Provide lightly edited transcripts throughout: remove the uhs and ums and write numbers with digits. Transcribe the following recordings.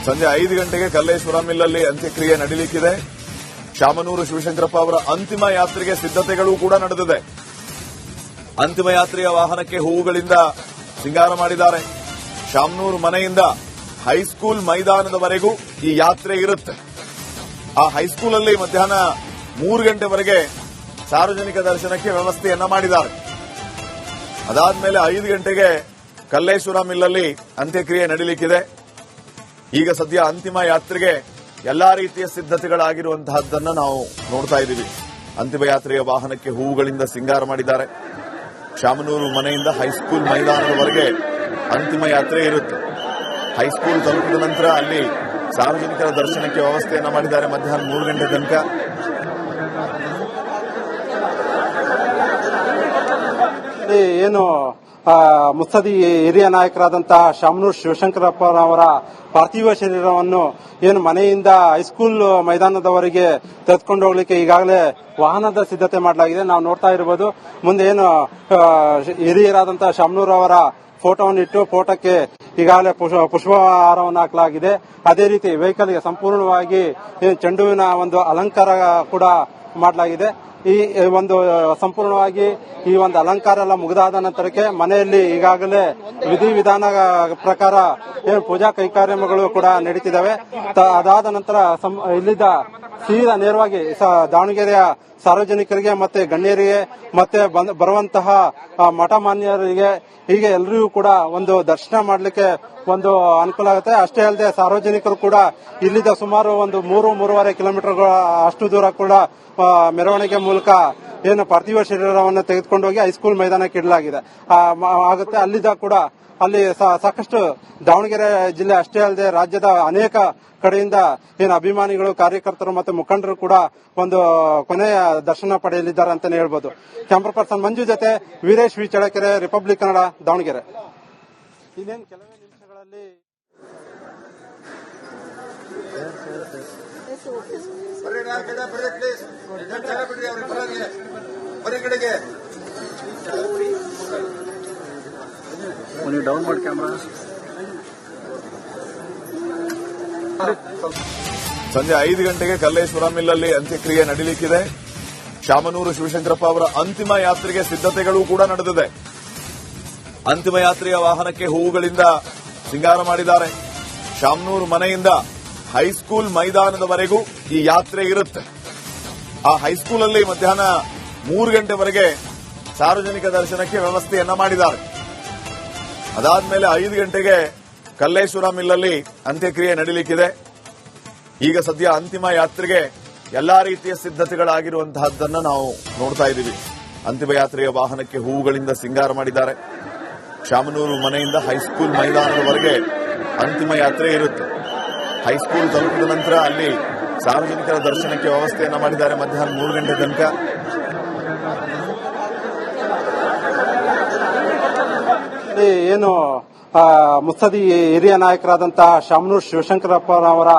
ಸಂಜೆ 5 ಗಂಟೆಗೆ ಕಲ್ಲೇಶ್ವರ ಮಿಲ್ಲಲ್ಲಿ ಅಂತ್ಯಕ್ರಿಯೆ ನಡೆಯಲಿಕ್ಕಿದೆ. ಶಾಮನೂರು ಶಿವಶಂಕರಪ್ಪ ಅವರ ಅಂತಿಮ ಯಾತ್ರೆಗೆ ಸಿದ್ದತೆಗಳು ಕೂಡ ನಡೆದಿದೆ. ಅಂತಿಮ ಯಾತ್ರೆಯ ವಾಹನಕ್ಕೆ ಹೂವುಗಳಿಂದ ಸಿಂಗಾರ ಮಾಡಿದ್ದಾರೆ. ಶಾಮನೂರು ಮನೆಯಿಂದ ಹೈಸ್ಕೂಲ್ ಮೈದಾನದವರೆಗೂ ಈ ಯಾತ್ರೆ ಇರುತ್ತೆ. ಆ ಹೈಸ್ಕೂಲಲ್ಲಿ ಮಧ್ಯಾಹ್ನ 3 ಗಂಟೆವರೆಗೆ ಸಾರ್ವಜನಿಕ ದರ್ಶನಕ್ಕೆ ವ್ಯವಸ್ಥೆಯನ್ನ ಮಾಡಿದ್ದಾರೆ. ಅದಾದ್ಮೇಲೆ 5 ಗಂಟೆಗೆ ಕಲ್ಲೇಶ್ವರ ಮಿಲ್ಲಲ್ಲಿ ಅಂತ್ಯಕ್ರಿಯೆ ನಡೆಯಲಿಕ್ಕಿದೆ. ಈಗ ಸದ್ಯ ಅಂತಿಮ ಯಾತ್ರೆಗೆ ಎಲ್ಲಾ ರೀತಿಯ ಸಿದ್ದತೆಗಳಾಗಿರುವಂತಹದ್ದನ್ನು ನಾವು ನೋಡ್ತಾ ಇದ್ದೀವಿ. ಅಂತಿಮ ಯಾತ್ರೆಯ ವಾಹನಕ್ಕೆ ಹೂವುಗಳಿಂದ ಸಿಂಗಾರ ಮಾಡಿದ್ದಾರೆ. ಶಾಮನೂರು ಮನೆಯಿಂದ ಹೈಸ್ಕೂಲ್ ಮೈದಾನದವರೆಗೆ ಅಂತಿಮ ಯಾತ್ರೆ ಇರುತ್ತೆ. ಹೈಸ್ಕೂಲ್ ತಲುಪಿದ ನಂತರ ಅಲ್ಲಿ ಸಾರ್ವಜನಿಕರ ದರ್ಶನಕ್ಕೆ ವ್ಯವಸ್ಥೆಯನ್ನ ಮಾಡಿದ್ದಾರೆ ಮಧ್ಯಾಹ್ನ 3 ಗಂಟೆ ತನಕ. ಏನು ಮುತ್ಸದಿ ಹಿರಿಯ ನಾಯಕರಾದಂತಹ ಶಾಮನೂರು ಶಿವಶಂಕರಪ್ಪನವರ ಪಾರ್ಥಿವ ಶರೀರವನ್ನು ಏನು ಮನೆಯಿಂದ ಹೈಸ್ಕೂಲ್ ಮೈದಾನದವರೆಗೆ ತೆಗೆದುಕೊಂಡು ಹೋಗ್ಲಿಕ್ಕೆ ಈಗಾಗಲೇ ವಾಹನದ ಸಿದ್ಧತೆ ಮಾಡಲಾಗಿದೆ. ನಾವು ನೋಡ್ತಾ ಇರಬಹುದು. ಮುಂದೆ ಏನು ಹಿರಿಯರಾದಂತಹ ಶಾಮನೂರು ಅವರ ಫೋಟೋವನ್ನು ಇಟ್ಟು ಫೋಟೋಕ್ಕೆ ಈಗಾಗಲೇ ಪುಷ್ಪಹಾರವನ್ನು ಹಾಕಲಾಗಿದೆ. ಅದೇ ರೀತಿ ವೆಹಿಕಲ್ಗೆ ಸಂಪೂರ್ಣವಾಗಿ ಚೆಂಡುವಿನ ಒಂದು ಅಲಂಕಾರ ಕೂಡ ಮಾಡಲಾಗಿದೆ. ಈ ಒಂದು ಸಂಪೂರ್ಣವಾಗಿ ಈ ಒಂದು ಅಲಂಕಾರ ಎಲ್ಲ ಮುಗಿದಾದ ನಂತರಕ್ಕೆ ಮನೆಯಲ್ಲಿ ಈಗಾಗಲೇ ವಿಧಿವಿಧಾನ ಪ್ರಕಾರ ಏನು ಪೂಜಾ ಕೈಕಾರ್ಯಗಳು ಕೂಡ ನಡೀತಿದ್ದಾವೆ. ಅದಾದ ನಂತರ ಇಲ್ಲಿದ್ದ ಸೀದಾ ನೇರವಾಗಿ ದಾವಣಗೆರೆಯ ಸಾರ್ವಜನಿಕರಿಗೆ ಮತ್ತೆ ಗಣ್ಯರಿಗೆ ಮತ್ತೆ ಬರುವಂತಹ ಮಠ ಮಾನ್ಯರಿಗೆ ಹೀಗೆ ಎಲ್ಲರಿಗೂ ಕೂಡ ಒಂದು ದರ್ಶನ ಮಾಡಲಿಕ್ಕೆ ಒಂದು ಅನುಕೂಲ ಆಗುತ್ತೆ. ಅಷ್ಟೇ ಅಲ್ಲದೆ ಸಾರ್ವಜನಿಕರು ಕೂಡ ಇಲ್ಲಿದ್ದ ಸುಮಾರು ಒಂದು 3-3.5 ಕಿಲೋಮೀಟರ್ ಅಷ್ಟು ದೂರ ಕೂಡ ಮೆರವಣಿಗೆ ಮೂಲಕ ಏನು ಪಾರ್ಥಿವ ಶರೀರವನ್ನು ತೆಗೆದುಕೊಂಡು ಹೋಗಿ ಹೈಸ್ಕೂಲ್ ಮೈದಾನಕ್ಕೆ ಇಡಲಾಗಿದೆ ಆಗುತ್ತೆ. ಅಲ್ಲಿದ್ದ ಕೂಡ ಅಲ್ಲಿ ಸಾಕಷ್ಟು ದಾವಣಗೆರೆ ಜಿಲ್ಲೆ ಅಷ್ಟೇ ಅಲ್ಲದೆ ರಾಜ್ಯದ ಅನೇಕ ಕಡೆಯಿಂದ ಏನು ಅಭಿಮಾನಿಗಳು, ಕಾರ್ಯಕರ್ತರು ಮತ್ತು ಮುಖಂಡರು ಕೂಡ ಒಂದು ಕೊನೆಯ ದರ್ಶನ ಪಡೆಯಲಿದ್ದಾರೆ ಅಂತಾನೆ ಹೇಳ್ಬೋದು. ಕ್ಯಾಮರಾ ಪರ್ಸನ್ ಮಂಜು ಜೊತೆ ವೀರೇಶ್ ವಿ ಚಳ್ಳಕೆರೆ, ರಿಪಬ್ಲಿಕ್ ಕನ್ನಡ, ದಾವಣಗೆರೆ. ಇನ್ನೇನು ಕೆಲವೇ ನಿಮಿಷಗಳಲ್ಲಿ ಡೌನ್ ಮಾಡಿ ಕ್ಯಾಮರಾ. ಸಂಜೆ 5 ಗಂಟೆಗೆ ಕಲ್ಲೇಶ್ವರ ಮಿಲ್ಲಲ್ಲಿ ಅಂತ್ಯಕ್ರಿಯೆ ನಡೆಯಲಿಕ್ಕಿದೆ. ಶಾಮನೂರು ಶಿವಶಂಕರಪ್ಪ ಅವರ ಅಂತಿಮ ಯಾತ್ರೆಗೆ ಸಿದ್ದತೆಗಳು ಕೂಡ ನಡೆದಿದೆ. ಅಂತಿಮ ಯಾತ್ರೆಯ ವಾಹನಕ್ಕೆ ಹೂವುಗಳಿಂದ ಸಿಂಗಾರ ಮಾಡಿದ್ದಾರೆ. ಶಾಮನೂರು ಮನೆಯಿಂದ ಹೈಸ್ಕೂಲ್ ಮೈದಾನದವರೆಗೂ ಈ ಯಾತ್ರೆ ಇರುತ್ತೆ. ಆ ಹೈಸ್ಕೂಲಲ್ಲಿ ಮಧ್ಯಾಹ್ನ 3 ಗಂಟೆವರೆಗೆ ಸಾರ್ವಜನಿಕ ದರ್ಶನಕ್ಕೆ ವ್ಯವಸ್ಥೆಯನ್ನ ಮಾಡಿದ್ದಾರೆ. ಅದಾದ್ಮೇಲೆ 5 ಗಂಟೆಗೆ ಕಲ್ಲೇಶ್ವರ ಮಿಲ್ಲಲ್ಲಿ ಅಂತ್ಯಕ್ರಿಯೆ ನಡೆಯಲಿಕ್ಕಿದೆ. ಈಗ ಸದ್ಯ ಅಂತಿಮ ಯಾತ್ರೆಗೆ ಎಲ್ಲಾ ರೀತಿಯ ಸಿದ್ದತೆಗಳಾಗಿರುವಂತಹದ್ದನ್ನು ನಾವು ನೋಡ್ತಾ ಇದ್ದೀವಿ. ಅಂತಿಮ ಯಾತ್ರೆಯ ವಾಹನಕ್ಕೆ ಹೂವುಗಳಿಂದ ಸಿಂಗಾರ ಮಾಡಿದ್ದಾರೆ. ಶಾಮನೂರು ಮನೆಯಿಂದ ಹೈಸ್ಕೂಲ್ ಮೈದಾನದವರೆಗೆ ಅಂತಿಮ ಯಾತ್ರೆ ಇರುತ್ತೆ. ಹೈಸ್ಕೂಲ್ ತಲುಪಿದ ನಂತರ ಅಲ್ಲಿ ಸಾರ್ವಜನಿಕರ ದರ್ಶನಕ್ಕೆ ವ್ಯವಸ್ಥೆಯನ್ನ ಮಾಡಿದ್ದಾರೆ ಮಧ್ಯಾಹ್ನ 3 ಗಂಟೆ ತನಕ. ಏನು ಮುತ್ಸದಿ ಹಿರಿಯ ನಾಯಕರಾದಂತಹ ಶಾಮನೂರು ಶಿವಶಂಕರಪ್ಪನವರ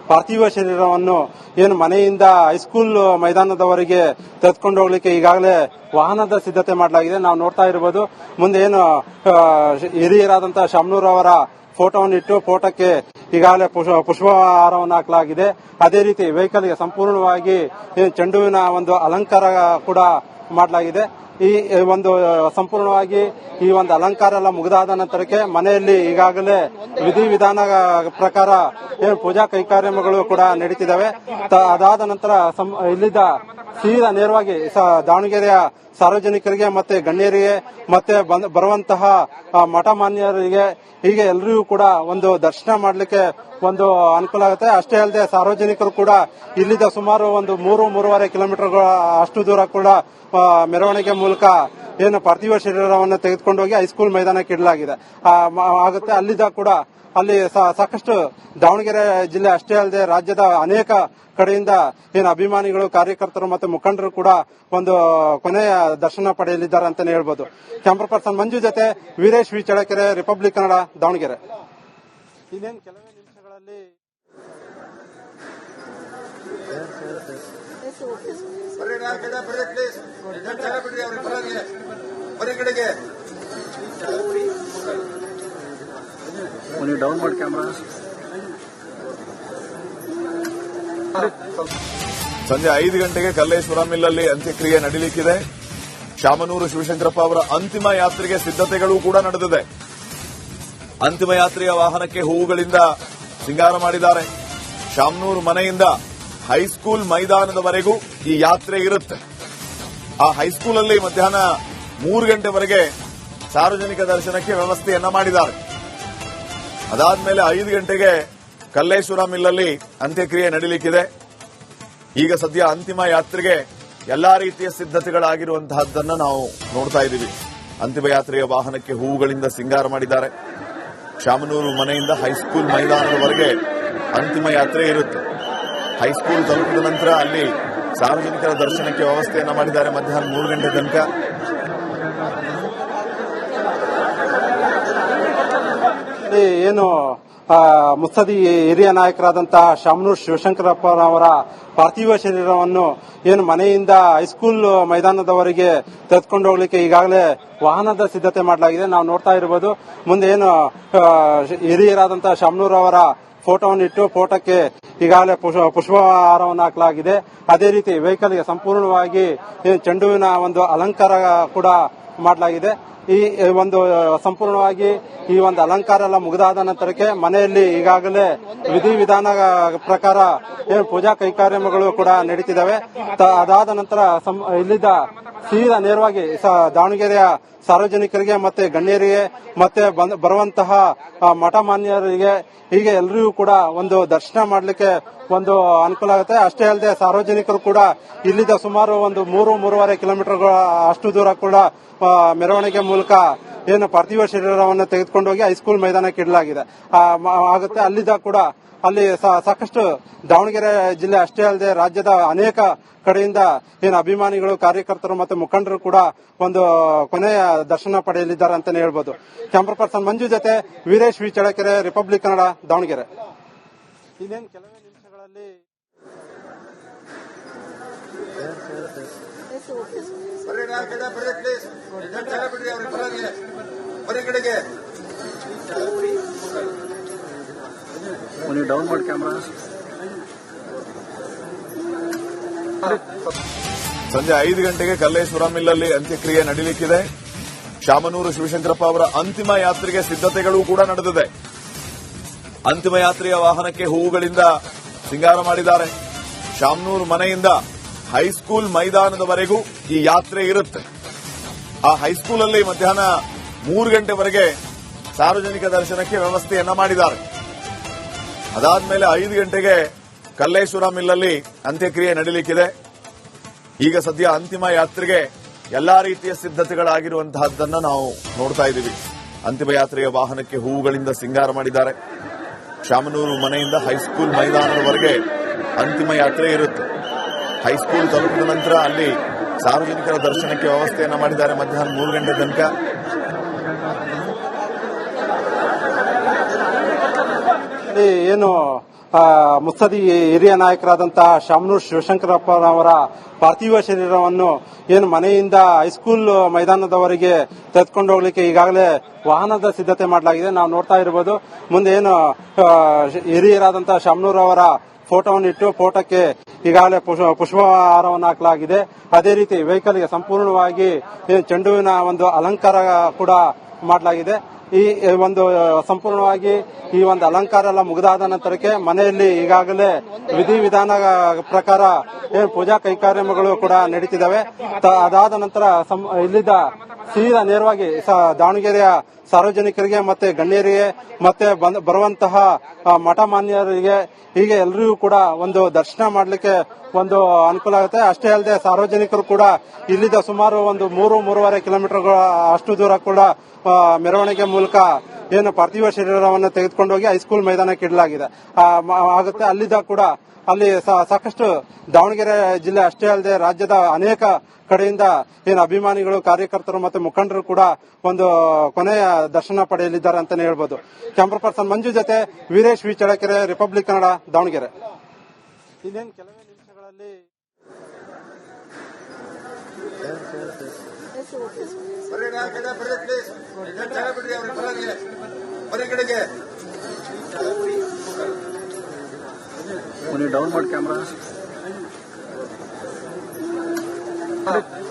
ಪಾರ್ಥಿವ ಶರೀರವನ್ನು ಏನು ಮನೆಯಿಂದ ಹೈಸ್ಕೂಲ್ ಮೈದಾನದವರೆಗೆ ತೆಗೆದುಕೊಂಡು ಹೋಗ್ಲಿಕ್ಕೆ ಈಗಾಗಲೇ ವಾಹನದ ಸಿದ್ಧತೆ ಮಾಡಲಾಗಿದೆ. ನಾವು ನೋಡ್ತಾ ಇರಬಹುದು. ಮುಂದೆ ಏನು ಹಿರಿಯರಾದಂತಹ ಶಾಮನೂರು ಅವರ ಫೋಟೋವನ್ನು ಇಟ್ಟು ಫೋಟೋಕ್ಕೆ ಈಗಾಗಲೇ ಪುಷ್ಪಹಾರವನ್ನು ಹಾಕಲಾಗಿದೆ. ಅದೇ ರೀತಿ ವೆಹಿಕಲ್ಗೆ ಸಂಪೂರ್ಣವಾಗಿ ಚೆಂಡುವಿನ ಒಂದು ಅಲಂಕಾರ ಕೂಡ ಮಾಡಲಾಗಿದೆ. ಈ ಒಂದು ಸಂಪೂರ್ಣವಾಗಿ ಈ ಒಂದು ಅಲಂಕಾರ ಎಲ್ಲ ಮುಗಿದಾದ ನಂತರಕ್ಕೆ ಮನೆಯಲ್ಲಿ ಈಗಾಗಲೇ ವಿಧಿವಿಧಾನ ಪ್ರಕಾರ ಏನು ಪೂಜಾ ಕೈಕಾರ್ಯಗಳು ಕೂಡ ನಡೀತಿದ್ದಾವೆ. ಅದಾದ ನಂತರ ಇಲ್ಲಿದ್ದ ಸೀದಾ ನೇರವಾಗಿ ದಾವಣಗೆರೆಯ ಸಾರ್ವಜನಿಕರಿಗೆ ಮತ್ತೆ ಗಣ್ಯರಿಗೆ ಮತ್ತೆ ಬರುವಂತಹ ಮಠ ಮಾನ್ಯರಿಗೆ ಹೀಗೆ ಎಲ್ಲರಿಗೂ ಕೂಡ ಒಂದು ದರ್ಶನ ಮಾಡಲಿಕ್ಕೆ ಒಂದು ಅನುಕೂಲ ಆಗುತ್ತೆ. ಅಷ್ಟೇ ಅಲ್ಲದೆ ಸಾರ್ವಜನಿಕರು ಕೂಡ ಇಲ್ಲಿದ್ದ ಸುಮಾರು ಒಂದು 3-3.5 ಕಿಲೋಮೀಟರ್ ಅಷ್ಟು ದೂರ ಕೂಡ ಮೆರವಣಿಗೆ ಮೂಲಕ ಏನು ಪಾರ್ಥಿವ ಶರೀರವನ್ನು ತೆಗೆದುಕೊಂಡು ಹೋಗಿ ಹೈಸ್ಕೂಲ್ ಮೈದಾನಕ್ಕೆ ಇಡಲಾಗಿದೆ ಆಗುತ್ತೆ. ಅಲ್ಲಿದ್ದ ಕೂಡ ಅಲ್ಲಿ ಸಾಕಷ್ಟು ದಾವಣಗೆರೆ ಜಿಲ್ಲೆ ಅಷ್ಟೇ ಅಲ್ಲದೆ ರಾಜ್ಯದ ಅನೇಕ ಕಡೆಯಿಂದ ಏನು ಅಭಿಮಾನಿಗಳು, ಕಾರ್ಯಕರ್ತರು ಮತ್ತು ಮುಖಂಡರು ಕೂಡ ಒಂದು ಕೊನೆಯ ದರ್ಶನ ಪಡೆಯಲಿದ್ದಾರೆ ಅಂತಾನೆ ಹೇಳ್ಬೋದು. ಕ್ಯಾಮರಾ ಪರ್ಸನ್ ಮಂಜು ಜೊತೆ ವೀರೇಶ್ ವಿ ಚಳ್ಳಕೆರೆ, ರಿಪಬ್ಲಿಕ್ ಕನ್ನಡ, ದಾವಣಗೆರೆ. ಇನ್ನೇನು ಕೆಲವೇ ನಿಮಿಷಗಳಲ್ಲಿ ಡೌನ್ ಮಾಡಿ ಕ್ಯಾಮರಾ. ಸಂಜೆ 5 ಗಂಟೆಗೆ ಕಲ್ಲೇಶ್ವರ ಮಿಲ್ಲಲ್ಲಿ ಅಂತ್ಯಕ್ರಿಯೆ ನಡೆಯಲಿಕ್ಕಿದೆ. ಶಾಮನೂರು ಶಿವಶಂಕರಪ್ಪ ಅವರ ಅಂತಿಮ ಯಾತ್ರೆಗೆ ಸಿದ್ದತೆಗಳು ಕೂಡ ನಡೆದಿದೆ. ಅಂತಿಮ ಯಾತ್ರೆಯ ವಾಹನಕ್ಕೆ ಹೂವುಗಳಿಂದ ಸಿಂಗಾರ ಮಾಡಿದ್ದಾರೆ. ಶಾಮನೂರು ಮನೆಯಿಂದ ಹೈಸ್ಕೂಲ್ ಮೈದಾನದವರೆಗೂ ಈ ಯಾತ್ರೆ ಇರುತ್ತೆ. ಆ ಹೈಸ್ಕೂಲಲ್ಲಿ ಮಧ್ಯಾಹ್ನ 3 ಗಂಟೆವರೆಗೆ ಸಾರ್ವಜನಿಕ ದರ್ಶನಕ್ಕೆ ವ್ಯವಸ್ಥೆಯನ್ನ ಮಾಡಿದ್ದಾರೆ. ಅದಾದ್ಮೇಲೆ 5 ಗಂಟೆಗೆ ಕಲ್ಲೇಶ್ವರ ಮಿಲ್ಲಲ್ಲಿ ಅಂತ್ಯಕ್ರಿಯೆ ನಡೆಯಲಿಕ್ಕಿದೆ. ಈಗ ಸದ್ಯ ಅಂತಿಮ ಯಾತ್ರೆಗೆ ಎಲ್ಲಾ ರೀತಿಯ ಸಿದ್ದತೆಗಳಾಗಿರುವಂತಹದ್ದನ್ನು ನಾವು ನೋಡ್ತಾ ಇದ್ದೀವಿ. ಅಂತಿಮ ಯಾತ್ರೆಯ ವಾಹನಕ್ಕೆ ಹೂವುಗಳಿಂದ ಸಿಂಗಾರ ಮಾಡಿದ್ದಾರೆ. ಶಾಮನೂರು ಮನೆಯಿಂದ ಹೈಸ್ಕೂಲ್ ಮೈದಾನದವರೆಗೆ ಅಂತಿಮ ಯಾತ್ರೆ ಇರುತ್ತೆ. ಹೈಸ್ಕೂಲ್ ತಲುಪಿದ ನಂತರ ಅಲ್ಲಿ ಸಾರ್ವಜನಿಕರ ದರ್ಶನಕ್ಕೆ ವ್ಯವಸ್ಥೆಯನ್ನ ಮಾಡಿದ್ದಾರೆ ಮಧ್ಯಾಹ್ನ 3 ಗಂಟೆ ತನಕ. ಏನು ಮುತ್ಸದಿ ಹಿರಿಯ ನಾಯಕರಾದಂತಹ ಶಾಮನೂರು ಶಿವಶಂಕರಪ್ಪನವರ ಪಾರ್ಥಿವ ಶರೀರವನ್ನು ಏನು ಮನೆಯಿಂದ ಹೈಸ್ಕೂಲ್ ಮೈದಾನದವರೆಗೆ ತೆಗೆದುಕೊಂಡು ಹೋಗ್ಲಿಕ್ಕೆ ಈಗಾಗಲೇ ವಾಹನದ ಸಿದ್ಧತೆ ಮಾಡಲಾಗಿದೆ. ನಾವು ನೋಡ್ತಾ ಇರಬಹುದು. ಮುಂದೆ ಏನು ಹಿರಿಯರಾದಂತಹ ಶಾಮನೂರು ಅವರ ಫೋಟೋವನ್ನು ಇಟ್ಟು ಫೋಟೋಕ್ಕೆ ಈಗಾಗಲೇ ಪುಷ್ಪಹಾರವನ್ನು ಹಾಕಲಾಗಿದೆ. ಅದೇ ರೀತಿ ವೆಹಿಕಲ್ಗೆ ಸಂಪೂರ್ಣವಾಗಿ ಚೆಂಡುವಿನ ಒಂದು ಅಲಂಕಾರ ಕೂಡ ಮಾಡಲಾಗಿದೆ. ಈ ಒಂದು ಸಂಪೂರ್ಣವಾಗಿ ಈ ಒಂದು ಅಲಂಕಾರ ಎಲ್ಲ ಮುಗಿದಾದ ನಂತರಕ್ಕೆ ಮನೆಯಲ್ಲಿ ಈಗಾಗಲೇ ವಿಧಿವಿಧಾನ ಪ್ರಕಾರ ಏನು ಪೂಜಾ ಕೈಕಾರ್ಯಗಳು ಕೂಡ ನಡೀತಿದ್ದಾವೆ. ಅದಾದ ನಂತರ ಇಲ್ಲಿದ್ದ ಸೀದಾ ನೇರವಾಗಿ ದಾವಣಗೆರೆಯ ಸಾರ್ವಜನಿಕರಿಗೆ ಮತ್ತೆ ಗಣ್ಯರಿಗೆ ಮತ್ತೆ ಬರುವಂತಹ ಮಠ ಮಾನ್ಯರಿಗೆ ಹೀಗೆ ಎಲ್ಲರಿಗೂ ಕೂಡ ಒಂದು ದರ್ಶನ ಮಾಡಲಿಕ್ಕೆ ಒಂದು ಅನುಕೂಲ ಆಗುತ್ತೆ. ಅಷ್ಟೇ ಅಲ್ಲದೆ ಸಾರ್ವಜನಿಕರು ಕೂಡ ಇಲ್ಲಿದ್ದ ಸುಮಾರು ಒಂದು 3-3.5 ಕಿಲೋಮೀಟರ್ ಅಷ್ಟು ದೂರ ಕೂಡ ಮೆರವಣಿಗೆ ಮೂಲಕ ಏನು ಪಾರ್ಥಿವ ಶರೀರವನ್ನು ತೆಗೆದುಕೊಂಡು ಹೋಗಿ ಹೈಸ್ಕೂಲ್ ಮೈದಾನಕ್ಕೆ ಇಡಲಾಗಿದೆ ಆಗುತ್ತೆ. ಅಲ್ಲಿದ್ದ ಕೂಡ ಅಲ್ಲಿ ಸಾಕಷ್ಟು ದಾವಣಗೆರೆ ಜಿಲ್ಲೆ ಅಷ್ಟೇ ಅಲ್ಲದೆ ರಾಜ್ಯದ ಅನೇಕ ಕಡೆಯಿಂದ ಏನು ಅಭಿಮಾನಿಗಳು, ಕಾರ್ಯಕರ್ತರು ಮತ್ತು ಮುಖಂಡರು ಕೂಡ ಒಂದು ಕೊನೆಯ ದರ್ಶನ ಪಡೆಯಲಿದ್ದಾರೆ ಅಂತಾನೆ ಹೇಳ್ಬೋದು. ಕ್ಯಾಮರಾ ಪರ್ಸನ್ ಮಂಜು ಜೊತೆ ವೀರೇಶ್ ವಿ ಚಳ್ಳಕೆರೆ, ರಿಪಬ್ಲಿಕ್ ಕನ್ನಡ, ದಾವಣಗೆರೆ. ಇನ್ನೇನು ಕೆಲವೇ ನಿಮಿಷಗಳಲ್ಲಿ ಡೌನ್ ಮಾಡಿ ಕ್ಯಾಮ್ರಾ. ಸಂಜೆ 5 ಗಂಟೆಗೆ ಕಲ್ಲೇಶ್ವರ ಮಿಲ್ಲಲ್ಲಿ ಅಂತ್ಯಕ್ರಿಯೆ ನಡೆಯಲಿಕ್ಕಿದೆ. ಶಾಮನೂರು ಶಿವಶಂಕರಪ್ಪ ಅವರ ಅಂತಿಮ ಯಾತ್ರೆಗೆ ಸಿದ್ದತೆಗಳು ಕೂಡ ನಡೆದಿದೆ. ಅಂತಿಮ ಯಾತ್ರೆಯ ವಾಹನಕ್ಕೆ ಹೂವುಗಳಿಂದ ಸಿಂಗಾರ ಮಾಡಿದ್ದಾರೆ. ಶಾಮನೂರು ಮನೆಯಿಂದ ಹೈಸ್ಕೂಲ್ ಮೈದಾನದವರೆಗೂ ಈ ಯಾತ್ರೆ ಇರುತ್ತೆ. ಆ ಹೈಸ್ಕೂಲಲ್ಲಿ ಮಧ್ಯಾಹ್ನ 3 ಗಂಟೆವರೆಗೆ ಸಾರ್ವಜನಿಕ ದರ್ಶನಕ್ಕೆ ವ್ಯವಸ್ಥೆಯನ್ನ ಮಾಡಿದ್ದಾರೆ. ಅದಾದ್ಮೇಲೆ 5 ಗಂಟೆಗೆ ಕಲ್ಲೇಶ್ವರ ಮಿಲ್ಲಲ್ಲಿ ಅಂತ್ಯಕ್ರಿಯೆ ನಡೆಯಲಿಕ್ಕಿದೆ. ಈಗ ಸದ್ಯ ಅಂತಿಮ ಯಾತ್ರೆಗೆ ಎಲ್ಲಾ ರೀತಿಯ ಸಿದ್ದತೆಗಳಾಗಿರುವಂತಹದ್ದನ್ನು ನಾವು ನೋಡ್ತಾ ಇದ್ದೀವಿ. ಅಂತಿಮ ಯಾತ್ರೆಯ ವಾಹನಕ್ಕೆ ಹೂವುಗಳಿಂದ ಸಿಂಗಾರ ಮಾಡಿದ್ದಾರೆ. ಶಾಮನೂರು ಮನೆಯಿಂದ ಹೈಸ್ಕೂಲ್ ಮೈದಾನದವರೆಗೆ ಅಂತಿಮ ಯಾತ್ರೆ ಇರುತ್ತೆ. ಹೈಸ್ಕೂಲ್ ತಲುಪಿದ ನಂತರ ಅಲ್ಲಿ ಸಾರ್ವಜನಿಕರ ದರ್ಶನಕ್ಕೆ ವ್ಯವಸ್ಥೆಯನ್ನ ಮಾಡಿದ್ದಾರೆ ಮಧ್ಯಾಹ್ನ 3 ಗಂಟೆ ತನಕ. ಏನು ಮುತ್ಸದಿ ಹಿರಿಯ ನಾಯಕರಾದಂತಹ ಶಾಮನೂರು ಶಿವಶಂಕರಪ್ಪನವರ ಪಾರ್ಥಿವ ಶರೀರವನ್ನು ಏನು ಮನೆಯಿಂದ ಹೈಸ್ಕೂಲ್ ಮೈದಾನದವರೆಗೆ ತೆಗೆದುಕೊಂಡು ಹೋಗ್ಲಿಕ್ಕೆ ಈಗಾಗಲೇ ವಾಹನದ ಸಿದ್ಧತೆ ಮಾಡಲಾಗಿದೆ. ನಾವು ನೋಡ್ತಾ ಇರಬಹುದು. ಮುಂದೆ ಏನು ಹಿರಿಯರಾದಂತಹ ಶಾಮನೂರು ಅವರ ಫೋಟೋವನ್ನು ಇಟ್ಟು ಫೋಟೋಕ್ಕೆ ಈಗಾಗಲೇ ಪುಷ್ಪಹಾರವನ್ನು ಹಾಕಲಾಗಿದೆ. ಅದೇ ರೀತಿ ವೆಹಿಕಲ್ಗೆ ಸಂಪೂರ್ಣವಾಗಿ ಚೆಂಡುವಿನ ಒಂದು ಅಲಂಕಾರ ಕೂಡ ಮಾಡಲಾಗಿದೆ. ಈ ಒಂದು ಸಂಪೂರ್ಣವಾಗಿ ಈ ಒಂದು ಅಲಂಕಾರ ಎಲ್ಲ ಮುಗಿದಾದ ನಂತರಕ್ಕೆ ಮನೆಯಲ್ಲಿ ಈಗಾಗಲೇ ವಿಧಿವಿಧಾನ ಪ್ರಕಾರ ಏನು ಪೂಜಾ ಕೈಕಾರ್ಯಗಳು ಕೂಡ ನಡೀತಿದ್ದಾವೆ. ಅದಾದ ನಂತರ ಇಲ್ಲಿದ್ದ ಸೀದಾ ನೇರವಾಗಿ ದಾವಣಗೆರೆಯ ಸಾರ್ವಜನಿಕರಿಗೆ ಮತ್ತೆ ಗಣ್ಯರಿಗೆ ಮತ್ತೆ ಬರುವಂತಹ ಮಠ ಮಾನ್ಯರಿಗೆ ಹೀಗೆ ಎಲ್ಲರಿಗೂ ಕೂಡ ಒಂದು ದರ್ಶನ ಮಾಡಲಿಕ್ಕೆ ಒಂದು ಅನುಕೂಲ ಆಗುತ್ತೆ. ಅಷ್ಟೇ ಅಲ್ಲದೆ ಸಾರ್ವಜನಿಕರು ಕೂಡ ಇಲ್ಲಿದ್ದ ಸುಮಾರು ಒಂದು 3-3.5 ಕಿಲೋಮೀಟರ್ ಅಷ್ಟು ದೂರ ಕೂಡ ಮೆರವಣಿಗೆ ಮೂಲಕ ಏನು ಪಾರ್ಥಿವ ಶರೀರವನ್ನು ತೆಗೆದುಕೊಂಡು ಹೋಗಿ ಹೈಸ್ಕೂಲ್ ಮೈದಾನಕ್ಕೆ ಇಡಲಾಗಿದೆ ಆಗುತ್ತೆ. ಅಲ್ಲಿದ್ದ ಕೂಡ ಅಲ್ಲಿ ಸಾಕಷ್ಟು ದಾವಣಗೆರೆ ಜಿಲ್ಲೆ ಅಷ್ಟೇ ಅಲ್ಲದೆ ರಾಜ್ಯದ ಅನೇಕ ಕಡೆಯಿಂದ ಏನು ಅಭಿಮಾನಿಗಳು, ಕಾರ್ಯಕರ್ತರು ಮತ್ತು ಮುಖಂಡರು ಕೂಡ ಒಂದು ಕೊನೆಯ ದರ್ಶನ ಪಡೆಯಲಿದ್ದಾರೆ ಅಂತಾನೆ ಹೇಳ್ಬೋದು. ಕ್ಯಾಮರಾ ಪರ್ಸನ್ ಮಂಜು ಜೊತೆ ವೀರೇಶ್ ವಿ ಚಳ್ಳಕೆರೆ, ರಿಪಬ್ಲಿಕ್ ಕನ್ನಡ, ದಾವಣಗೆರೆ. ಇನ್ನೇನು ಕೆಲವೇ ನಿಮಿಷಗಳಲ್ಲಿ ಡೌನ್ ಮಾಡಿ ಕ್ಯಾಮ್ರಾ